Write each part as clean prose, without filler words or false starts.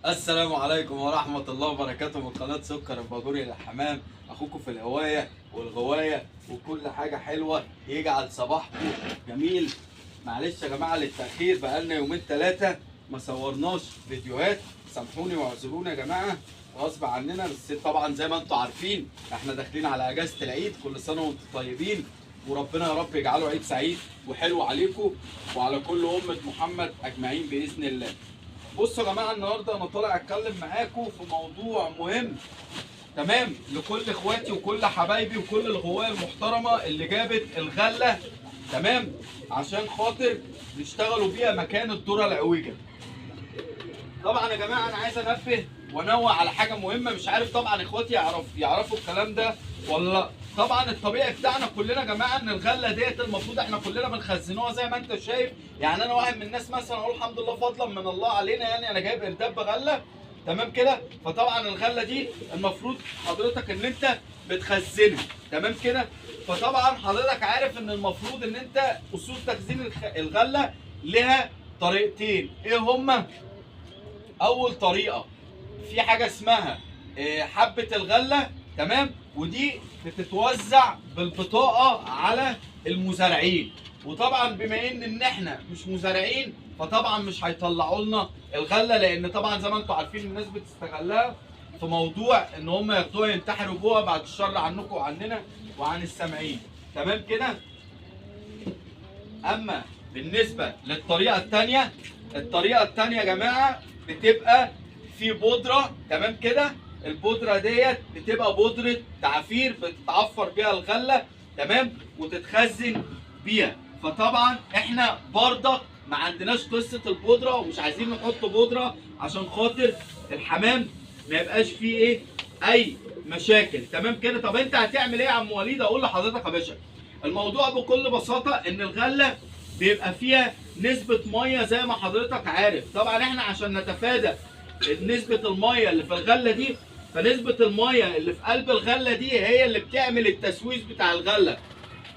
السلام عليكم ورحمة الله وبركاته من قناة سكر الباجوري للحمام، أخوكم في الهواية والغواية وكل حاجة حلوة يجعل صباحكم جميل. معلش يا جماعة للتأخير، بقالنا يومين ثلاثة ما صورناش فيديوهات، سامحوني واعذروني يا جماعة غصب عننا. بس طبعا زي ما انتم عارفين احنا داخلين على أجازة العيد، كل سنة وانتم طيبين وربنا يا رب يجعله عيد سعيد وحلو عليكم وعلى كل أمة محمد أجمعين بإذن الله. بصوا يا جماعه، النهارده انا طالع اتكلم معاكم في موضوع مهم تمام لكل اخواتي وكل حبايبي وكل الغوايه المحترمه اللي جابت الغله تمام عشان خاطر نشتغلوا بيها مكان الذره العويجه. طبعا يا جماعه انا عايز انبه وانوه على حاجه مهمه، مش عارف طبعا اخواتي يعرفوا الكلام ده ولا لا. طبعا الطبيعي بتاعنا كلنا يا جماعه ان الغله ديت المفروض احنا كلنا بنخزنوها زي ما انت شايف. يعني انا واحد من الناس مثلا اقول الحمد لله فضلا من الله علينا، يعني انا جايب ارداب غله تمام كده. فطبعا الغله دي المفروض حضرتك ان انت بتخزنها تمام كده. فطبعا حضرتك عارف ان المفروض ان انت اصول تخزين الغله لها طريقتين. ايه هما؟ اول طريقه في حاجه اسمها حبه الغله تمام، ودي بتتوزع بالبطاقه على المزارعين. وطبعا بما ان احنا مش مزارعين فطبعا مش هيطلعوا لنا الغله، لان طبعا زي ما انتم عارفين الناس بتستغلها في موضوع ان هم ياخدوها ينتحروا بوها، بعد الشر عنكم وعننا وعن السامعين تمام كده. اما بالنسبه للطريقه الثانيه، الطريقه الثانيه يا جماعه بتبقى في بودره تمام كده. البودره ديت بتبقى بودره تعفير بتتعفر بيها الغله تمام وتتخزن بيها. فطبعا احنا برضك ما عندناش قصه البودره ومش عايزين نحط بودره عشان خاطر الحمام ما يبقاش فيه اي مشاكل تمام كده. طب انت هتعمل ايه يا عم وليد؟ اقول لحضرتك يا باشا، الموضوع بكل بساطه ان الغله بيبقى فيها نسبه ميه زي ما حضرتك عارف. طبعا احنا عشان نتفادى نسبه الميه اللي في الغله دي، فنسبه الميه اللي في قلب الغله دي هي اللي بتعمل التسويس بتاع الغله.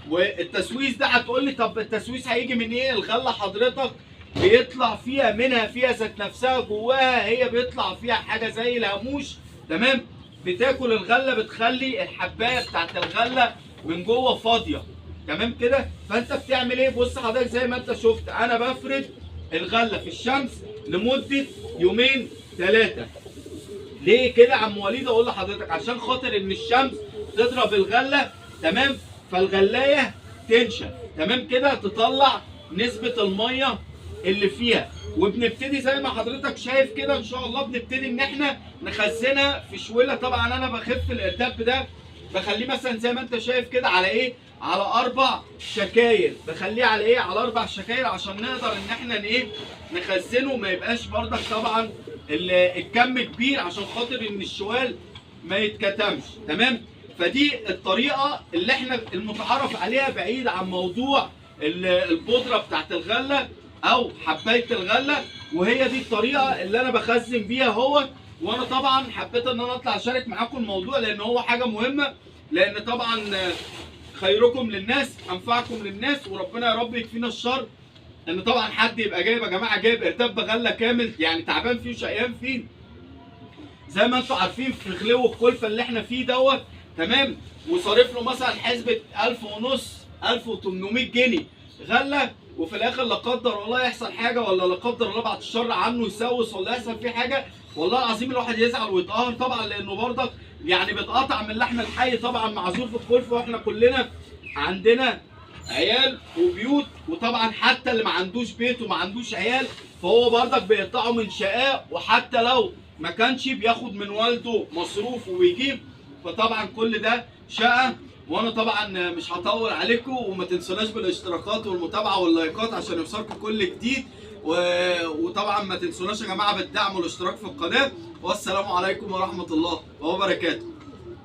والتسويس ده هتقول لي طب التسويس هيجي من ايه؟ الغله حضرتك بيطلع فيها منها فيها ذات نفسها جواها، هي بيطلع فيها حاجه زي الهاموش تمام، بتاكل الغله بتخلي الحبايه بتاعت الغله من جوه فاضيه تمام كده. فانت بتعمل ايه؟ بص حضرتك زي ما انت شفت انا بفرد الغله في الشمس لمده يومين ثلاثه. ليه كده يا عم وليد؟ اقول لحضرتك عشان خاطر ان الشمس تضرب الغله تمام، فالغلايه تنشف تمام كده، تطلع نسبه الميه اللي فيها. وبنبتدي زي ما حضرتك شايف كده ان شاء الله بنبتدي ان احنا نخزنها في شويله. طبعا انا بخف الارداب ده بخليه مثلا زي ما انت شايف كده على ايه؟ على 4 شكاير. بخليه على ايه؟ على 4 شكاير عشان نقدر ان احنا نخزنه ما يبقاش بردك طبعا الكم كبير عشان خاطر ان الشوال ما يتكتمش تمام. فدي الطريقه اللي احنا المتعارف عليها بعيد عن موضوع البودره بتاعت الغله او حبايه الغله، وهي دي الطريقه اللي انا بخزن بيها هو. وانا طبعا حبيت ان انا اطلع اشارك معاكم الموضوع لان هو حاجه مهمه، لان طبعا خيركم للناس انفعكم للناس، وربنا يا رب يكفينا الشر. ان طبعا حد يبقى جايب يا جماعه جايب ارتاب غله كامل يعني تعبان فيه وشقيان فيه زي ما انتم عارفين في غلو الكلفه اللي احنا فيه دوت تمام، وصارف له مثلا حسبه 1000 ونص 1800 جنيه غله، وفي الاخر لا قدر الله يحصل حاجه ولا لا قدر الله بعد الشر عنه يسوس ولا يحصل فيه حاجه، والله العظيم الواحد يزعل ويتقهر طبعا، لانه برضك يعني بيتقطع من اللحم الحي طبعا مع ظروف الكلفه. واحنا كلنا عندنا عيال وبيوت، وطبعا حتى اللي ما عندوش بيت وما عندوش عيال فهو برضك بيقطعوا من شقاه، وحتى لو ما كانش بياخد من والده مصروف وبيجيب، فطبعا كل ده شقه. وانا طبعا مش هطول عليكم، وما تنسوناش بالاشتراكات والمتابعه واللايكات عشان يوصلكم كل جديد، وطبعا ما تنسوناش يا جماعه بالدعم والاشتراك في القناه. والسلام عليكم ورحمه الله وبركاته.